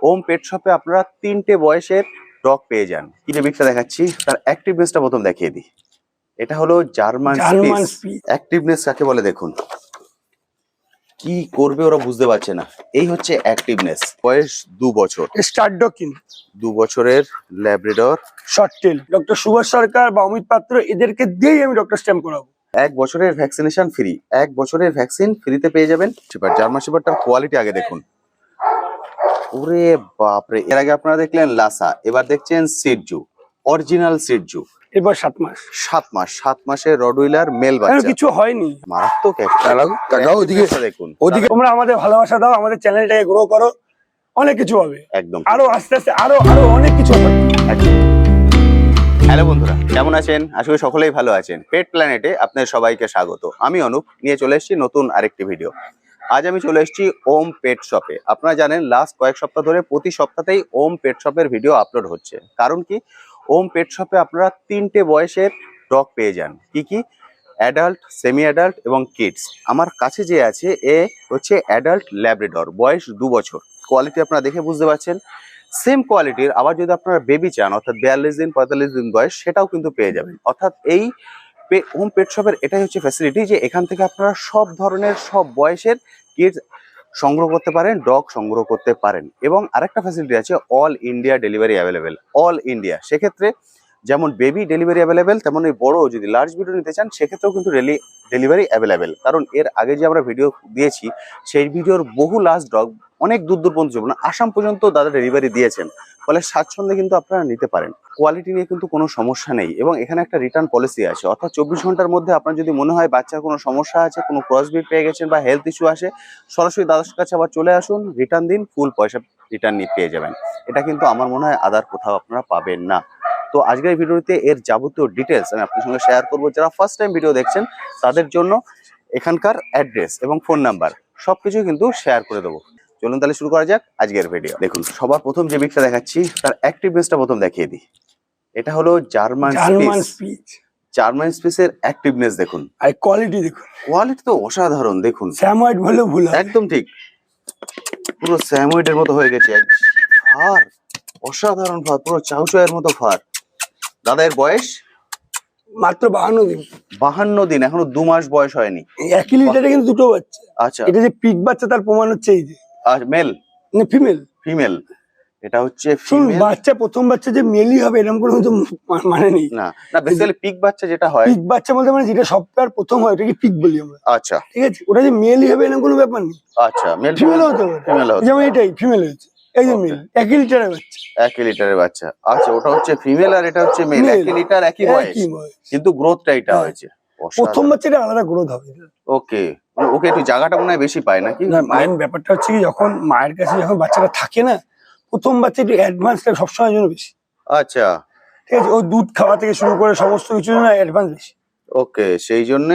ওম পেট শপে আপনারা 3টে বয়সের ডগ পেয়ে যান। কি যে বিগটা দেখাচ্ছি তার অ্যাক্টিভনেসটা প্রথম দেখিয়ে দিই। এটা হলো জার্মান স্পিচ। অ্যাক্টিভনেস কাকে বলে দেখুন, কি করবে ওরা বুঝতে পারছে না। এই হচ্ছে অ্যাক্টিভনেস। বয়স 2 বছর, স্টার ডগ কিন 2 বছরের labrador short tail. Doctor Subhash Sarkar বা অমিত পাত্র এদেরকে দিয়েই আমি ডক্টর স্ট্যাম্প করাবো। 1 বছরের ভ্যাকসিনেশন ফ্রি, 1 বছরের ভ্যাকসিন ফ্রিতে পেয়ে যাবেন। জার্মান শেপার্ডটার কোয়ালিটি আগে দেখুন, ওরে বাপরে। এর আগে আপনারা দেখলেন লাসা, এবার দেখছেন সিটজু, অরিজিনাল সিটজু। এরপর 7 মাস। 7 মাসের রডউইলার মেল বাচ্চা। কিছু হয়নি, মারাত্মক একটা। ওদিকে দেখুন, ওদিকে তোমরা আমাদের ভালোবাসা দাও, আমাদের চ্যানেলটাকে গ্রো করো, অনেক কিছু হবে। একদম আরো আস্তে আস্তে আরো অনেক কিছু হবে। হ্যালো বন্ধুরা, কেমন আছেন? আশা করি সকলেই ভালো আছেন। পেট প্ল্যানেটে আপনাদের সবাইকে স্বাগত। আমি অনুপ নিয়ে চলে এসেছি নতুন আরেকটি ভিডিও। আজ আমি চলে এসেছি ওম পেট শপে। আপনারা জানেন লাস্ট কয়েক সপ্তাহ ধরে প্রতি সপ্তাহতেই ওম পেট শপের ভিডিও আপলোড হচ্ছে। কারণ কি, ওম পেট শপে আপনারা 3টে বয়সের ডগ পেয়ে যান। কি অ্যাডাল্ট, সেমি অ্যাডাল্ট এবং কিডস। আমার কাছে যে আছে এ হচ্ছে অ্যাডাল্ট ল্যাব্রাডর, বয়স 2 বছর। কোয়ালিটি আপনারা দেখে বুঝতে পারছেন। সেম কোয়ালিটির আবার যদি আপনারা বেবি চান, অর্থাৎ 42 দিন 45 দিন বয়স, সেটাও কিন্তু পেয়ে যাবেন। অর্থাৎ এই হোম পেট শপের এটাই হচ্ছে ফ্যাসিলিটি যে এখান থেকে আপনারা সব ধরনের সব বয়সের কিডস সংগ্রহ করতে পারেন, ডগ সংগ্রহ করতে পারেন। এবং আরেকটা ফ্যাসিলিটি আছে, all India delivery available. All India, সেক্ষেত্রে যেমন বেবি ডেলিভারি অ্যাভেলেবেল, তেমন এই বড় যদি লার্জ ভিডিও নিতে চান সেক্ষেত্রেও কিন্তু ডেলিভারি অ্যাভেলেবেল। কারণ এর আগে যে আমরা ভিডিও দিয়েছি সেই ভিডিওর বহু লার্জ ডগ অনেক দূর পর্যন্ত যাবো না, আসাম পর্যন্ত দাদা ডেলিভারি দিয়েছেন। ফলে স্বাচ্ছন্দ্যে কিন্তু আপনারা নিতে পারেন। কোয়ালিটি নিয়ে কিন্তু কোনো সমস্যা নেই। এবং এখানে একটা রিটার্ন পলিসি আছে, অর্থাৎ 24 ঘন্টার মধ্যে আপনার যদি মনে হয় বাচ্চার কোনো সমস্যা আছে, কোনো ক্রসবিট পেয়ে গেছেন বা হেলথ ইস্যু আসে, সরাসরি দাদার কাছে আবার চলে আসুন, রিটার্ন দিন, ফুল পয়সা রিটার্ন নিয়ে পেয়ে যাবেন। এটা কিন্তু আমার মনে হয় আদার কোথাও আপনারা পাবেন না। তো আজকের ভিডিওতে এর যাবতীয় ডিটেলস আমি আপনার সঙ্গে শেয়ার করবো। যারা ফার্স্ট টাইম ভিডিও দেখছেন তাদের জন্য এখানকার অ্যাড্রেস এবং ফোন নাম্বার সবকিছু কিন্তু শেয়ার করে দেবো। চলুন তাহলে শুরু করা যাক আজকের ভিডিও। দেখুন, সবার প্রথম যে বিগটা দেখাচ্ছি তার অ্যাক্টিভনেসটা প্রথম দেখিয়ে দিই। এটা হলো জার্মান স্পিচ। জার্মান স্পিচের অ্যাক্টিভনেস দেখুন, আর কোয়ালিটি দেখুন। কোয়ালিটি তো অসাধারণ। দেখুন, স্যাময়েড বলে ভুল হয়। একদম ঠিক, পুরো স্যাময়েডের মতো হয়ে গেছে। ফার অসাধারণ, ফার পুরো চাউচাউয়ের মতো ফার। দাদা এর বয়স মাত্র 52 দিন। 52 দিন, এখনো 2 মাস বয়স হয়নি। একই লিটারে কিন্তু দুটো বাচ্চা। আচ্ছা, এটা যে পিক বাচ্চা তার প্রমাণ হচ্ছে এই যে। আর মেল না ফিমেল? ফিমেল। এটা হচ্ছে শুনুন, ফিমেল বাচ্চা প্রথম বাচ্চা যে মেলই হবে এরকম কোনো তো মানে নেই। না, বেসিক্যালি পিক বাচ্চা যেটা হয়, পিক বাচ্চা বলতে মানে যেটা সপ্তাহের প্রথম হয় ওটাকে পিক বলি আমরা। আচ্ছা ঠিক আছে, ওটা যে মেলই হবে এরকম কোনো ব্যাপার নেই। আচ্ছা, মেল ফিমেল হতে পারে, ফিমেল হতে যেমন এটাই ফিমেল হয়েছে, এই যে মেল। একই লিটারের বাচ্চা, 1 লিটারের বাচ্চা। আচ্ছা, ওটা হচ্ছে ফিমেল আর এটা হচ্ছে মেল। 1 লিটার একই বয়স, কিন্তু গ্রোথটা এটা হয়েছে। প্রথম বাচ্চাটা আলাদা গ্রোথ হবে। ওকে, মানে ওকে একটু জায়গাটা মনে হয় বেশি পায় নাকি? না, মেন ব্যাপারটা হচ্ছে কি, যখন মায়ের কাছে যখন বাচ্চাটা থাকে না, প্রথম বাচ্চা একটু অ্যাডভান্সটা সবসময়ের জন্য বেশি। আচ্ছা, ঠিক আছে, ও দুধ খাওয়া থেকে শুরু করে সমস্ত কিছু না অ্যাডভান্স বেশি। ওকে, সেই জন্য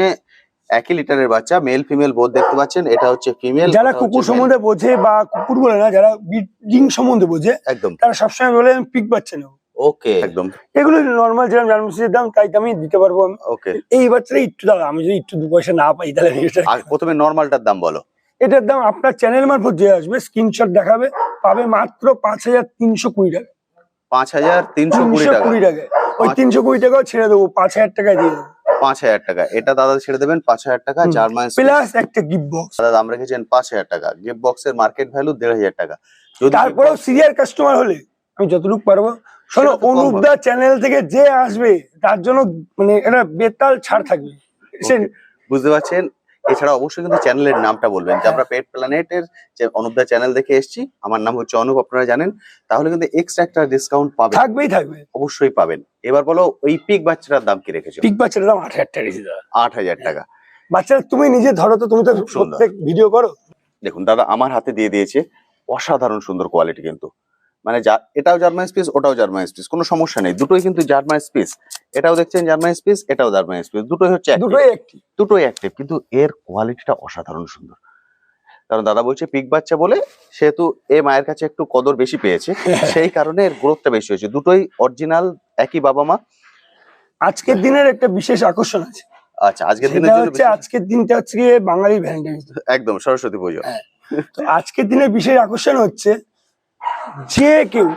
1 লিটারের বাচ্চা, মেল ফিমেল বোধ দেখতে পাচ্ছেন। এটা হচ্ছে ফিমেল। যারা কুকুর সম্বন্ধে বোঝে, বা কুকুর বলে না, যারা ব্রিডিং সম্বন্ধে বোঝে, একদম তারা সবসময় বলে আমি পিক বাচ্চা নেবো। ওকে, একদম এগুলো নর্মাল যেরকম জার্মানির দাম তাই দামই দিতে পারবো আমি। ওকে, এই বাচ্চাটা একটু দাম, আমি যদি একটু 2 পয়সা না পাই তাহলে প্রথমে নরমালটার দাম বলো। এটার দাম আপনার চ্যানেল মারফত যে আসবে স্ক্রিনশট দেখাবে, পাবে মাত্র 5320 টাকা। 5320 টাকা। ওই 320 টাকাও ছেড়ে দেবো, 5000 টাকায় দিয়ে দেবো। 5000 টাকা এটা দাদা ছেড়ে দেবেন। 5000 টাকা জার্মান প্লাস একটা গিফট বক্স। দাদা দাম রেখেছেন 5000 টাকা। গিফট বক্সের মার্কেট ভ্যালু 1500 টাকা। তারপরেও সিরিয়ার কাস্টমার হলে আমি যতটুকু পারবো, শোনো, অনুপদা চ্যানেল থেকে যে আসবে তার জন্য মানে এটা বেতাল ছাড় থাকবে। বুঝতে পারছেন? এছাড়া অবশ্যই কিন্তু চ্যানেলের নামটা বলবেন যে আমরা পেট প্ল্যানেটের যে অনুপদা চ্যানেল দেখে এসেছি, আমার নাম হচ্ছে অনুপ, আপনারা জানেন, তাহলে কিন্তু এক্সট্রা একটা ডিসকাউন্ট পাবেন। থাকবে, অবশ্যই পাবেন। এবার বলো, ওই পিক বাচ্চাটার দাম কি রেখেছো? পিক বাচ্চাটার দাম 8000 টাকা রেখেছি দাদা। 8000 টাকা। বাচ্চারা তুমি নিজে ধরো তো, তুমি তো প্রত্যেক ভিডিও করো। দেখুন দাদা আমার হাতে দিয়ে দিয়েছে, অসাধারণ সুন্দর কোয়ালিটি কিন্তু। মানে এটাও জার্মান স্পিচ, ওটাও জার্মান স্পিচ, কোনো সমস্যা নেই, দুটোই কিন্তু জার্মান স্পিচ। এটাও দেখছেন জার্মান স্পিচ, এটাও জার্মান স্পিচ, দুটোই হচ্ছে দুটোই অ্যাক্টিভ, কিন্তু এর কোয়ালিটিটা অসাধারণ সুন্দর। কারণ দাদা বলছে পিক বাচ্চা বলে, সেহেতু এ মায়ের কাছে একটু কদর বেশি পেয়েছে, সেই কারণে এর গ্রোথটা বেশি হয়েছে। দুটোই অরিজিনাল, একই বাবা মা। আজকের দিনের একটা বিশেষ আকর্ষণ আছে। আচ্ছা, আজকের দিনের আজকের দিনটা হচ্ছে বাঙালি ভ্যালেন্টাইন্স ডে, একদম সরস্বতী পুজো। তো আজকের দিনের বিশেষ আকর্ষণ হচ্ছে যে কেউ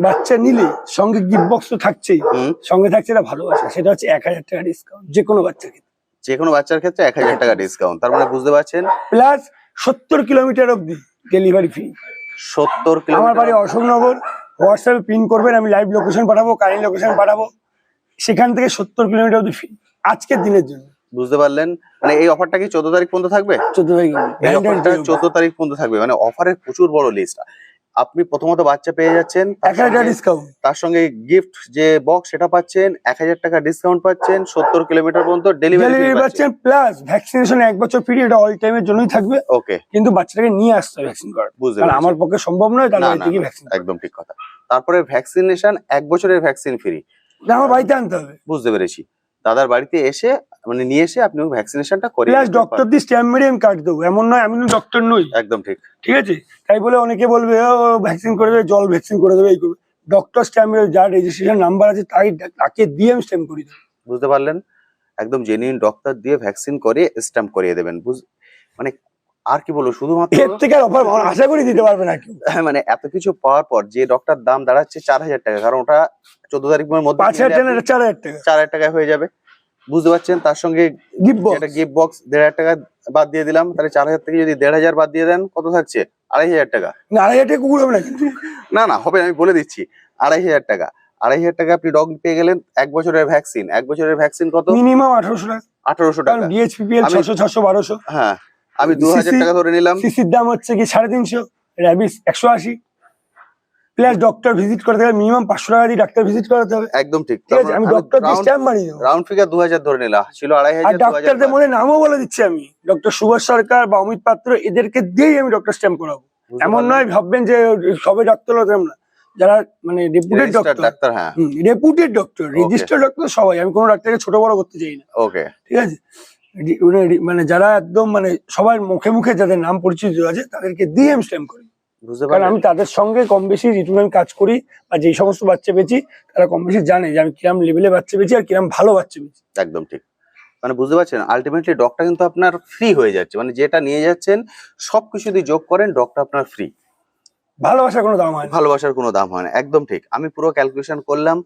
বাচ্চা নিলে সঙ্গে গিফট বক্স তো থাকছেই, হুম। সঙ্গে থাকছে এটা ভালোবাসা, সেটা হচ্ছে 1000 টাকা ডিসকাউন্ট যে কোনো বাচ্চার ক্ষেত্রে, যে কোনো বাচ্চার ক্ষেত্রে 1000 টাকা ডিসকাউন্ট, তার মানে বুঝতে পারছেন প্লাস 70 কিলোমিটার অব্দি ডেলিভারি ফ্রি। 70 আমার বাড়ি কিলোমিটার। অশোকনগর, হোয়াটসঅ্যাপে পিন করবেন, আমি লাইভ লোকেশন পাঠাবো, কারেন্ট লোকেশন পাঠাবো, সেখান থেকে 70 কিলোমিটার অব্দি ফ্রি আজকের দিনের জন্য। বুঝতে পারলেন, মানে এই অফারটা কি 14 তারিখ পর্যন্ত থাকবে? 14 তারিখ এই অফারটা 14 তারিখ পর্যন্ত থাকবে, মানে অফারের প্রচুর বড় লিস্ট। আপনি প্রথমত বাচ্চা পেয়ে যাচ্ছেন, 1000 টাকা ডিসকাউন্ট, তার সঙ্গে গিফট যে বক্স সেটা পাচ্ছেন, 1000 টাকা ডিসকাউন্ট পাচ্ছেন, 70 কিলোমিটার পর্যন্ত ডেলিভারি ডেলিভারি পাচ্ছেন, প্লাস ভ্যাকসিনেশন 1 বছর ফ্রি, এটা অল টাইমের জন্যই থাকবে। ওকে, কিন্তু বাচ্চাটাকে নিয়ে আসতে হবে ভ্যাকসিন করার, বুঝতে কারণ পেরেছি। আমার পক্ষে সম্ভব নয় তার না, বাড়ি না, থেকে না, ভ্যাকসিন। একদম ঠিক কথা। তারপরে ভ্যাকসিনেশন 1 বছরের ভ্যাকসিন ফ্রি, আমার বাড়িতে আনতে হবে, বুঝতে পেরেছি। দাদার বাড়িতে এসে মানে নিয়ে এসে আপনি ভ্যাকসিনেশনটা করিয়ে প্লাস নিতে ডক্টর পারবেন। দিয়ে স্ট্যাম্প মেরে আমি কার্ড দেবো, এমন নয় আমি ডক্টর নই, একদম ঠিক। ঠিক আছে? তাই বলে অনেকে বলবে ও ভ্যাকসিন করে দেবে, জল ভ্যাকসিন করে দেবে, এই করবে। ডক্টর স্ট্যাম্প যার রেজিস্ট্রেশন নাম্বার আছে তাকে দিয়ে আমি স্ট্যাম্প করি দেবো। বুঝতে পারলেন, একদম জেনুইন ডক্টর দিয়ে ভ্যাকসিন করে স্ট্যাম্প করিয়ে দেবেন। মানে আর কি বলবো, শুধুমাত্র এর থেকে আর অফার আশা করি দিতে পারবে না কেউ। মানে এত কিছু পাওয়ার পর যে ডক্টর দাম দাঁড়াচ্ছে 4000 টাকা, কারণ ওটা 14 তারিখের মধ্যে 5000 টাকা 4000 টাকা 4000 টাকায় হয়ে যাবে। বুঝতে পারছেন, তার সঙ্গে গিফট বক্স, একটা গিফট বক্স 1500 টাকা বাদ দিয়ে দিলাম, তাহলে 4000 থেকে যদি 1500 বাদ দিয়ে দেন কত থাকছে? 2500 টাকা। 2500 টাকা কুকুর হবে না কিন্তু। না না হবে না, আমি বলে দিচ্ছি 2500 টাকা। 2500 টাকা আপনি ডগ পেয়ে গেলেন, 1 বছরের ভ্যাকসিন। 1 বছরের ভ্যাকসিন কত? মিনিমাম 1800 টাকা, 1800 কারণ টাকা। ডিএইচপিপিএল আমি- 600 600 1200, হ্যাঁ, আমি 2000 টাকা ধরে নিলাম। সিসির দাম হচ্ছে কি 350, র্যাবিস 180, প্লাস ডক্টর ভিজিট করতে হবে মিনিমাম 500 টাকা দিয়ে ডাক্তার ভিজিট করাতে হবে, একদম ঠিক। ঠিক আছে? আমি ডক্টর দিয়ে স্ট্যাম্প মারিয়ে দেবো। রাউন্ড ফিগার 2000 ধরে নিলাম, ছিল আর 2500 ডাক্তারদের 2000। মধ্যে নামও বলে দিচ্ছি আমি, ডক্টর সুভাষ সরকার বা অমিত পাত্র, এদেরকে দিয়েই আমি ডক্টর স্ট্যাম্প করাবো। এমন নয় ভাববেন যে সবে ডক্টর হতাম না, যারা মানে রেপুটেড ডক্টর, ডাক্তার, হ্যাঁ রেপুটেড ডক্টর, রেজিস্টার্ড ডক্টর সবাই, আমি কোনো ডাক্তারকে ছোট বড় করতে চাই না, ওকে। ঠিক আছে? মানে যারা একদম মানে সবার মুখে মুখে যাদের নাম পরিচিত আছে তাদেরকে দিয়ে আমি স্ট্যাম্প করি, বুঝতে কারণ পারলেন, আমি তাদের সঙ্গে কম বেশি রিটুমেন্ট কাজ করি, আর যেই সমস্ত বাচ্চা পেয়েছি তারা কম বেশি জানে যে আমি কিরম লেভেলে বাচ্চা পেয়েছি আর কিরম ভালো বাচ্চা পেয়েছি। একদম ঠিক। মানে বুঝতে পারছেন, আলটিমেটলি ডগটা কিন্তু আপনার ফ্রি হয়ে যাচ্ছে, মানে যেটা নিয়ে যাচ্ছেন সবকিছু যদি যোগ করেন ডগটা আপনার ফ্রি। ভালোবাসার কোনো দাম হয় না। ভালোবাসার কোনো দাম হয় না, একদম ঠিক। আমি পুরো ক্যালকুলেশন করলাম।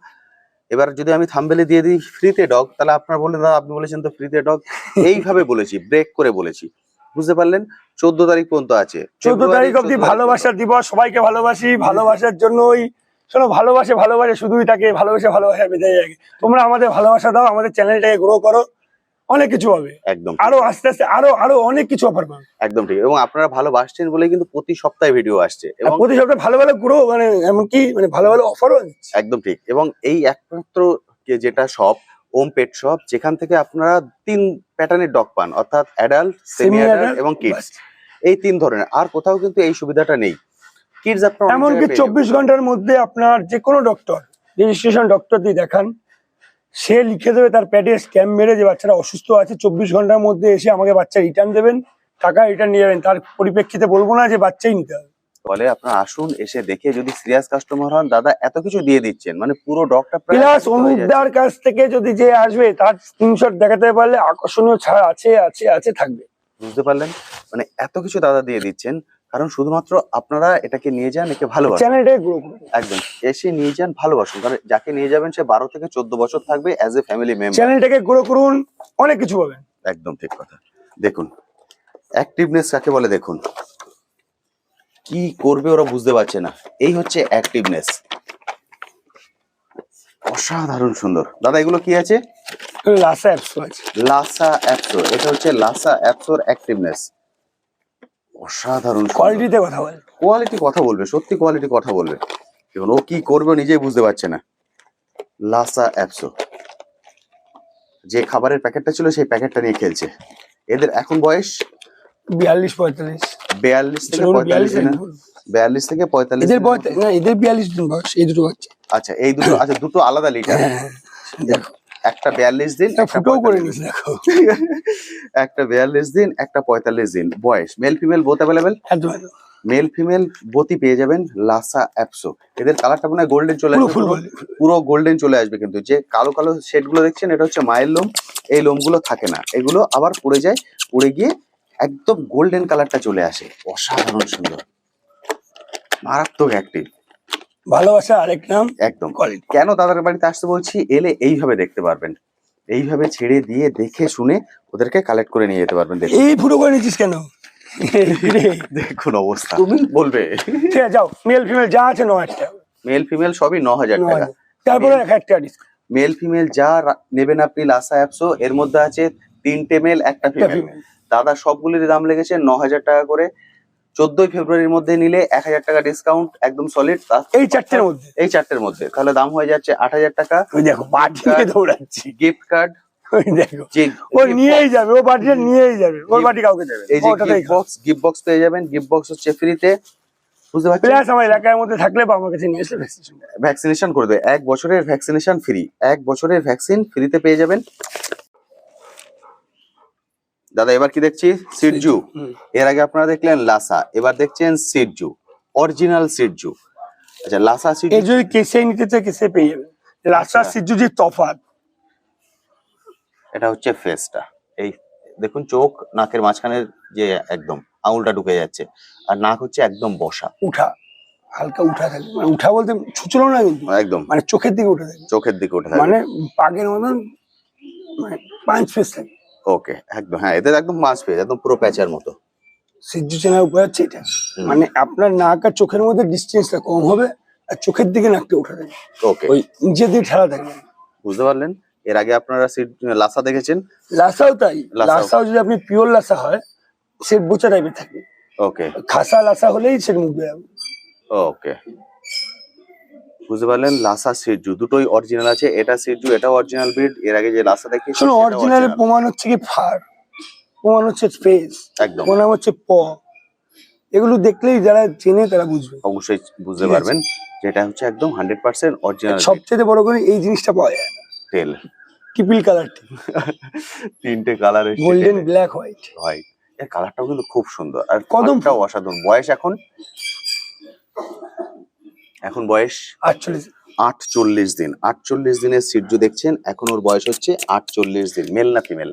এবার যদি আমি থাম্বেলে দিয়ে দিই ফ্রিতে ডগ, তাহলে আপনার বললেন দাদা আপনি বলেছেন তো ফ্রিতে ডগ, এইভাবে বলেছি, ব্রেক করে বলেছি, বুঝতে পারলেন। 14 তারিখ পর্যন্ত আছে, 14 তারিখ অব্দি ভালোবাসার দিবস, সবাইকে ভালোবাসি, ভালোবাসার জন্যই শোনো, ভালোবাসে শুধুই তাকে ভালোবাসা বেঁধে যায়। তোমরা আমাদের ভালোবাসা দাও, আমাদের চ্যানেলটাকে গ্রো করো, অনেক কিছু হবে, একদম আরো আস্তে আস্তে আরো অনেক কিছু অফার পাবে। একদম ঠিক। এবং আপনারা ভালোবাসছেন বলে কিন্তু প্রতি সপ্তাহে ভিডিও আসছে, আর এবং প্রতি সপ্তাহে ভালো ভালো গ্রো, মানে এমনকি মানে ভালো ভালো অফারও দিচ্ছে। একদম ঠিক। এবং এই একমাত্র যেটা শপ, ওম পেট শপ, যেখান থেকে আপনারা 3 প্যাটার্নের ডগ পান, অর্থাৎ অ্যাডাল্ট, সেমি অ্যাডাল্ট এবং কিডস, এই 3 ধরনের। আর কোথাও কিন্তু এই সুবিধাটা নেই। কিডস আপনারা অনেক এমনকি জায়গায় পেয়ে যাবেন। 24 ঘন্টার মধ্যে আপনার যে কোনো ডক্টর, রেজিস্ট্রেশন ডক্টর দিয়ে দেখান, সে লিখে দেবে তার প্যাডে স্ক্যাম মেরে যে বাচ্চাটা অসুস্থ আছে, 24 ঘন্টার মধ্যে এসে আমাকে বাচ্চা রিটার্ন দেবেন, টাকা রিটার্ন নিয়ে যাবেন। তার পরিপ্রেক্ষিতে বলবো না যে বাচ্চাই নিতে হবে। বলে আপনারা আসুন, এসে দেখে যদি সিরিয়াস কাস্টমার হন, দাদা এত কিছু দিয়ে দিচ্ছেন, মানে পুরো ডগটা প্রায় প্লাস complete হয়ে যাচ্ছে। অনুপদার কাছ থেকে যদি যে আসবে তার স্ক্রিনশট দেখাতে পারলে আকর্ষণীয় ছাড় আছে আছে আছে থাকবে। বুঝতে পারলেন, মানে এত কিছু দাদা দিয়ে দিচ্ছেন, কারণ শুধুমাত্র আপনারা এটাকে নিয়ে যান, একে ভালোবাসেন, চ্যানেলটাই গ্রো করুন, একদম এসে নিয়ে যান, ভালোবাসুন, কারণ যাকে নিয়ে যাবেন সে 12 থেকে 14 বছর থাকবে অ্যাজ এ ফ্যামিলি মেম্বার। চ্যানেলটাকে গ্রো করুন, অনেক কিছু পাবেন। একদম ঠিক কথা। দেখুন অ্যাক্টিভনেস কাকে বলে, দেখুন কি করবে ওরা বুঝতে পারছে না, এই হচ্ছে অ্যাক্টিভনেস। অসাধারণ সুন্দর। দাদা এগুলো কি আছে? লাসা অ্যাপস আছে, লাসা অ্যাপসো, এটা হচ্ছে লাসা অ্যাপসোর অ্যাক্টিভনেস। অসাধারণ কোয়ালিটিতে কথা বলে, কোয়ালিটি কথা বলবে, সত্যি কোয়ালিটি কথা বলবে। দেখুন ও কি করবে ও নিজেই বুঝতে পারছে না। লাসা অ্যাপসো, যে খাবারের প্যাকেটটা ছিল সেই প্যাকেটটা নিয়ে খেলছে। এদের এখন বয়স 42-45, 42 থেকে 45 দিন। 42 থেকে 45 এদের দিন। বয়স না, এদের 42 দিন বয়স, এই দুটো বাচ্চা। আচ্ছা এই দুটো, আচ্ছা দুটো আলাদা লিটার, দেখো একটা 42 দিন, একটা ফুটো করে 45 নিস, দেখো একটা 42 দিন, একটা 45 দিন বয়স। মেল ফিমেল বোথ অ্যাভেলেবেল, একদম একদম। মেল ফিমেল বোথই পেয়ে যাবেন লাসা অ্যাপসো। এদের কালারটা মনে হয় গোল্ডেন চলে পুরো আসবে, ফুল পুরো গোল্ডেন চলে আসবে। কিন্তু যে কালো কালো শেড গুলো দেখছেন এটা হচ্ছে মায়ের লোম, এই লোমগুলো থাকে না, এগুলো আবার পড়ে যায়, পড়ে গিয়ে একদম গোল্ডেন কালারটা চলে আসে। অসাধারণ সুন্দর। মারাত্মক অ্যাক্টিভ। ভালোবাসা আরেক নাম একদম। কোয়ালিটি। কেন দাদার বাড়িতে আসতে বলছি, এলে এইভাবে দেখতে পারবেন, এইভাবে ছেড়ে দিয়ে দেখে শুনে ওদেরকে কালেক্ট করে নিয়ে যেতে পারবেন। দেখুন এই ফুটো করে নিচ্ছিস কেন? দেখুন অবস্থা, তুমি বলবে। ঠিক আছে যাও, মেল ফিমেল যা আছে 9,000 টাকা। মেল ফিমেল সবই 9,000 টাকা। তারপরে 1,000 টাকা ডিসকাউন্ট। মেল ফিমেল যা নেবেন আপনি লাসা অ্যাপসো, এর মধ্যে আছে 3টে মেল 1টা ফিমেল। দাদা সবগুলির দাম লেগেছে 9,000 টাকা করে। 14ই ফেব্রুয়ারির মধ্যে নিলে 1,000 টাকা ডিসকাউন্ট একদম সলিড। এই 4টের মধ্যে, এই 4টের মধ্যে তাহলে দাম হয়ে যাচ্ছে 8,000 টাকা। ওই দেখো বাটিকে দৌড়াচ্ছি, গিফট কার্ড, ওই দেখো যে ও নিয়েই যাবে, ও বাটিটা নিয়েই যাবে, ওর বাটি কাউকে দেবে। এই যে গিফট বক্স পেয়ে যাবেন। গিফট বক্স হচ্ছে ফ্রিতে, বুঝতে পারছেন? প্লাস আমার এলাকার মধ্যে থাকলে বা আমার কাছে নিয়ে এসে ভ্যাকসিনেশন করে দেবে। 1 বছরের ভ্যাকসিনেশন ফ্রি, 1 বছরের ভ্যাকসিন ফ্রিতে পেয়ে যাবেন। দাদা এবার কি দেখছি? সিটজু। এর আগে আপনারা দেখলেন লাসা, এবার দেখছেন সিটজু, অরিজিনাল সিটজু। আচ্ছা লাসা এই সিটজু যদি কেসে নিতে চাই কেসে পেয়ে যাবে। লাসা সিজু যে তফাৎ, এটা হচ্ছে ফেসটা। এই দেখুন চোখ নাকের মাঝখানের যে একদম আঙুলটা ঢুকে যাচ্ছে, আর নাক হচ্ছে একদম বসা, উঠা হালকা উঠা থাকে, মানে উঠা বলতে ছুচলো না কিন্তু, একদম মানে চোখের দিকে উঠে থাকে, চোখের দিকে উঠে থাকে, মানে পাগের মতন, মানে পাঁচ ফেস থাকে। ওকে একদম, হ্যাঁ এদের একদম মাছ পেয়ে একদম পুরো প্যাঁচার মতো। সিজু চেনার উপায় হচ্ছে এটা, মানে আপনার নাক আর চোখের মধ্যে ডিস্টেন্সটা কম হবে, আর চোখের দিকে নাকটা উঠে থাকে, ওকে ওই নিজের দিকে ঠেলা থাকবে। বুঝতে পারলেন? এর আগে আপনারা লাসা দেখেছেন। লাসাও তাই, লাসাও। লাসাও যদি আপনি পিওর লাসা হয় সেট বোচা টাইপের থাকে, ওকে খাসা লাসা হলেই সেট মুখ বেরোবে। ওকে বুঝতে পারলেন? লাসা সিটজু দুটোই অরিজিনাল আছে। এটা সিটজু, এটা অরিজিনাল ব্রিড। এর আগে যে লাসা দেখিয়েছি শোনো, সেটা অরিজিনালের original। প্রমাণ হচ্ছে কি ফার, প্রমাণ হচ্ছে ফেস, একদম প্রমাণ হচ্ছে এগুলো দেখলেই যারা চেনে তারা বুঝবে। অবশ্যই বুঝতে ঠিক আছে। পারবেন যেটা হচ্ছে একদম 100% অরিজিনাল সবচেয়ে বড় করে এই জিনিসটা পাওয়া যায় না, টেল। ট্রিপল কালার, 3টে কালার এসছে, গোল্ডেন, ব্ল্যাক, হোয়াইট। হোয়াইট। এর কালারটাও কিন্তু খুব সুন্দর, আর কদম কদমটাও অসাধারণ। বয়স এখন বয়স 48। 48 দিন। 48 দিনের সিটজু দেখছেন, এখন ওর বয়স হচ্ছে 48 দিন। মেল না ফিমেল?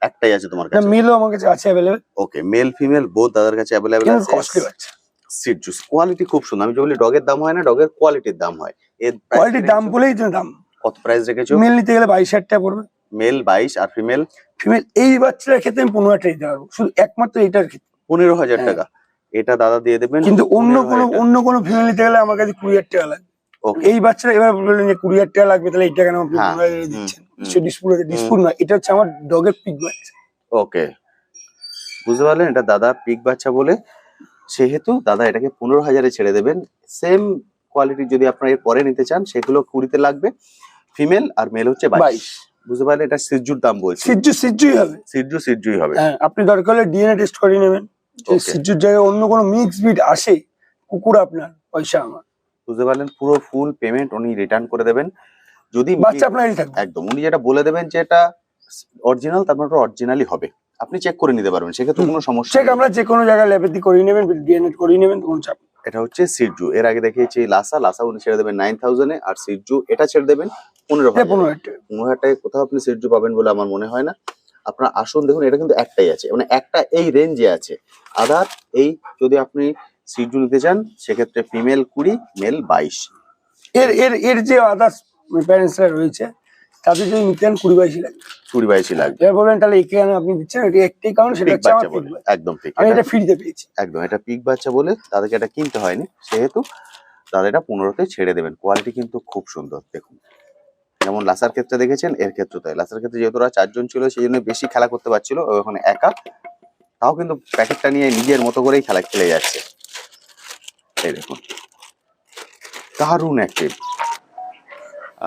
একটাই আছে তোমার না, কাছে? মেলও আমার কাছে আছে অ্যাভেলেবল, ওকে, মেল ফিমেল বোথ দাদার কাছে অ্যাভেলেবল কিন্তু আছে। কস্টলি বাচ্চা। সিটজু কোয়ালিটি খুব সুন্দর। আমি যে বলি ডগের দাম হয় না, ডগের কোয়ালিটির দাম হয়। এর কোয়ালিটির দাম বলেই তো দাম। কত প্রাইস রেখেছো? মেল নিতে গেলে 22,000 টাকা পড়বে, মেল 22 আর ফিমেল ফিমেল এই বাচ্চাটার ক্ষেত্রে আমি 15,000 টাকা দিতে পারবো, শুধু একমাত্র এটার ক্ষেত্রে। 15,000 হ্যাঁ। টাকা। এটা দাদা দিয়ে দেবেন। কিন্তু অন্য 15,000 কোনো ফিমেল নিতে গেলে আমার কাছে 20,000 টাকা লাগবে। ওকে এই বাচ্চারা এবার বললেন যে 20,000 টাকা লাগবে, তাহলে এইটা কেন আপনি হ্যাঁ, 15,000 দিচ্ছেন? ডিসপুট না, এটা হচ্ছে আমার ডগের পিক বাচ্চা। ওকে বুঝতে পারলেন? এটা দাদা পিক বাচ্চা বলে, সেহেতু দাদা এটাকে 15,000-এ ছেড়ে দেবেন। সেম কোয়ালিটি যদি আপনারা এর পরে নিতে চান সেগুলো 20-তে লাগবে। ফিমেল আর মেল হচ্ছে 22। বুঝতে পারলেন? এটা সিটজুর দাম বলছি। সিজুই হবে। সিটজুই হবে। হ্যাঁ, আপনি দরকার হলে ডিএনএ টেস্ট করে নেবেন, যে Okay. সিজুর জায়গায় অন্য কোনো মিক্স ব্রিড আসে, কুকুর আপনার, পয়সা আমার। বুঝতে পারলেন? পুরো ফুল পেমেন্ট উনি রিটার্ন করে দেবেন। যদি বাচ্চা আপনারই থাকবে। একদম উনি যেটা বলে দেবেন যে এটা অরিজিনাল, তারপর ওটা অরিজিনালই হবে। আপনি চেক করে নিতে পারবেন, সেক্ষেত্রে কোনো সমস্যা চেক নেই। আমরা যে কোনো জায়গায় ল্যাবে দিয়ে করিয়ে নেবেন, ডিএনএ করিয়ে নেবেন, কোনো চাপ নেই। এটা হচ্ছে সিটজু। এর আগে দেখিয়েছি লাসা উনি ছেড়ে দেবেন 9,000-এ, আর সিটজু এটা ছেড়ে দেবেন এটা 15,000। 15,000 টাকা। 15,000 টাকায় কোথাও আপনি সিটজু পাবেন বলে আমার মনে হয় না। আপনারা আসুন, দেখুন এটা কিন্তু একটাই আছে, মানে একটা এই রেঞ্জে আছে। আদার এই যদি আপনি সিটজু নিতে চান সেক্ষেত্রে ফিমেল 20, মেল 22। এর যে আদার্স প্যারেন্টসরা রয়েছে তাদের যদি নিতে চান 20-22 লাগবে। 20-22 লাগবে। এবার বলবেন তাহলে একে কেন আপনি দিচ্ছেন, এটা একটাই কারণ, সেটা পিক হচ্ছে আমার বাচ্চা বলে, pick বাচ্চা। একদম ঠিক। আমি এটা ফ্রিতে পেয়েছি। একদম এটা পিক বাচ্চা বলে তাদেরকে এটা কিনতে হয়নি, সেহেতু তাদের এটা 15-তে ছেড়ে দেবেন। কোয়ালিটি কিন্তু খুব সুন্দর। দেখুন যেমন লাসার ক্ষেত্রে দেখেছেন, এর ক্ষেত্রে তাই। লাসার ক্ষেত্রে যেহেতু ওরা 4 জন ছিল সেই জন্য বেশি খেলা করতে পারছিল, ও ওখানে একা, তাও কিন্তু প্যাকেটটা নিয়ে নিজের মতো করেই খেলে যাচ্ছে। এই দেখুন দারুণ অ্যাক্টিভ।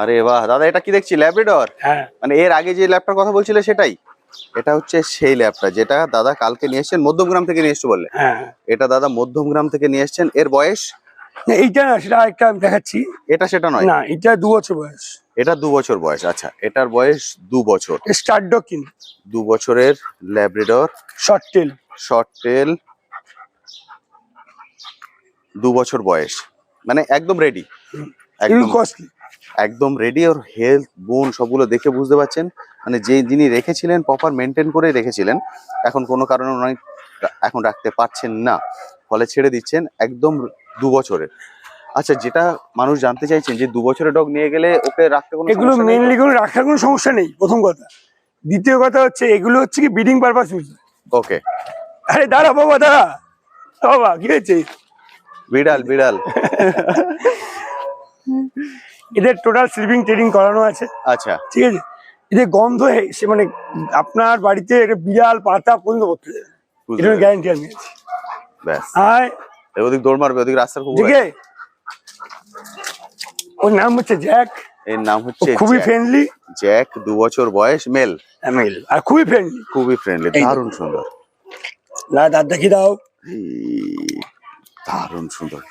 আরে বাহ দাদা, এটা কি দেখছি? ল্যাব্রাডর? হ্যাঁ, মানে এর আগে যে ল্যাবটার কথা বলছিলে সেটাই? এটা হচ্ছে সেই ল্যাবটা যেটা দাদা কালকে নিয়ে এসেছেন, মধ্যমগ্রাম থেকে নিয়ে এসছে বললে? হ্যাঁ। এটা দাদা মধ্যমগ্রাম থেকে নিয়ে এসেছেন। এর বয়স? না, এইটা না, সেটা আরেকটা আমি দেখাচ্ছি। এটা সেটা নয়, না, এটা 2 বছর বয়স। এটা 2 বছর বয়স। আচ্ছা এটার বয়স 2 বছর। স্টার্ট ডগ কিন, 2 বছরের ল্যাব্রাডর, শর্ট টেল। শর্ট টেল, 2 বছর বয়স, মানে একদম রেডি, এগুলো কস্টলি। একদম রেডি। ওর হেলথ বোন সবগুলো দেখে বুঝতে পারছেন, মানে যে যিনি রেখেছিলেন প্রপার মেনটেন করে রেখেছিলেন, এখন কোনো কারণে উনি এখন রাখতে পারছেন না, ফলে ছেড়ে দিচ্ছেন। একদম 2 বছরের। আচ্ছা, যেটা মানুষ জানতে চাইছেন যে 2 বছরের ডগ নিয়ে গেলে ওকে রাখতে কোনো এগুলো সমস্যা নেই তো? মেইনলি কোনো রাখার কোনো সমস্যা নেই, প্রথম কথা। দ্বিতীয় কথা হচ্ছে এগুলো হচ্ছে কি ব্রিডিং পারপাস ইউজ। ওকে। আরে দাঁড়া বাবা, দাঁড়া বাবা, কি হয়েছে? বিড়াল বিড়াল। এদের টোটাল স্লিপিং ট্রেনিং করানো আছে, আচ্ছা, ঠিক আছে? এদের গন্ধ সে মানে আপনার বাড়িতে একটা বিড়াল পাতা পর্যন্ত করতে যাবে, বুঝতে এটা পেরেছি। গ্যারান্টি আমি আছি। ব্যাস, আয় ওদিক দৌড় মারবে, ওদিক রাস্তার কুকুর ঠিক আছে। আছে, ওর নাম হচ্ছে জ্যাক। এর নাম ও হচ্ছে খুবই জ্যাক। ফ্রেন্ডলি, জ্যাক 2 বছর বয়স, মেল, আর খুবই ফ্রেন্ডলি। খুবই ফ্রেন্ডলি, এই দারুণ সুন্দর। না দাঁত দেখি দাও। এই, দারুণ সুন্দর।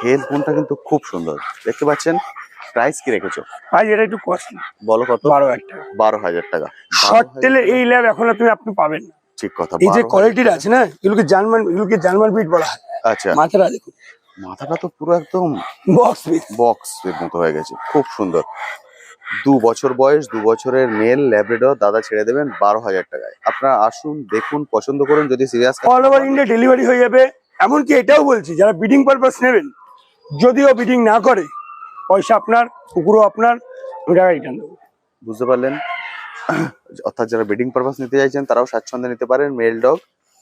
হেলথ বোনটা কিন্তু খুব সুন্দর, দেখতে পাচ্ছেন। প্রাইস কি রেখেছো? ভাই এটা একটু কস্টলি, বলো কত? 12,000 টাকা। 12,000 টাকা। শর্ট 12,000 টেলের টাকা। এই ল্যাব এখন আপনি পাবেন না। ঠিক কথা। এই যে 12,000 কোয়ালিটির আছে না, এগুলোকে জার্মান ব্রিড বলা হয়। আচ্ছা, মাথাটা দেখুন, মাথাটা তো পুরো একদম বক্স পিস। বক্স এর মতো হয়ে গেছে, খুব সুন্দর। 2 বছর বয়স, 2 বছরের মেল ল্যাব্রাডর দাদা ছেড়ে দেবেন 12,000 টাকায়। আপনারা আসুন, দেখুন, পছন্দ করুন। যদি serious all over India delivery হয়ে যাবে। এমনকি এটাও বলছি, যারা ব্রিডিং পারপাস নেবেন, যদিও ব্রিডিং না করে, পয়সা আপনার, কুকুরও আপনার, আমি টাকা রিটার্ন দেবো। বুঝতে পারলেন? অর্থাৎ যারা ব্রিডিং পারপাস নিতে চাইছেন তারাও স্বাচ্ছন্দ্যে নিতে পারেন মেল ডগ।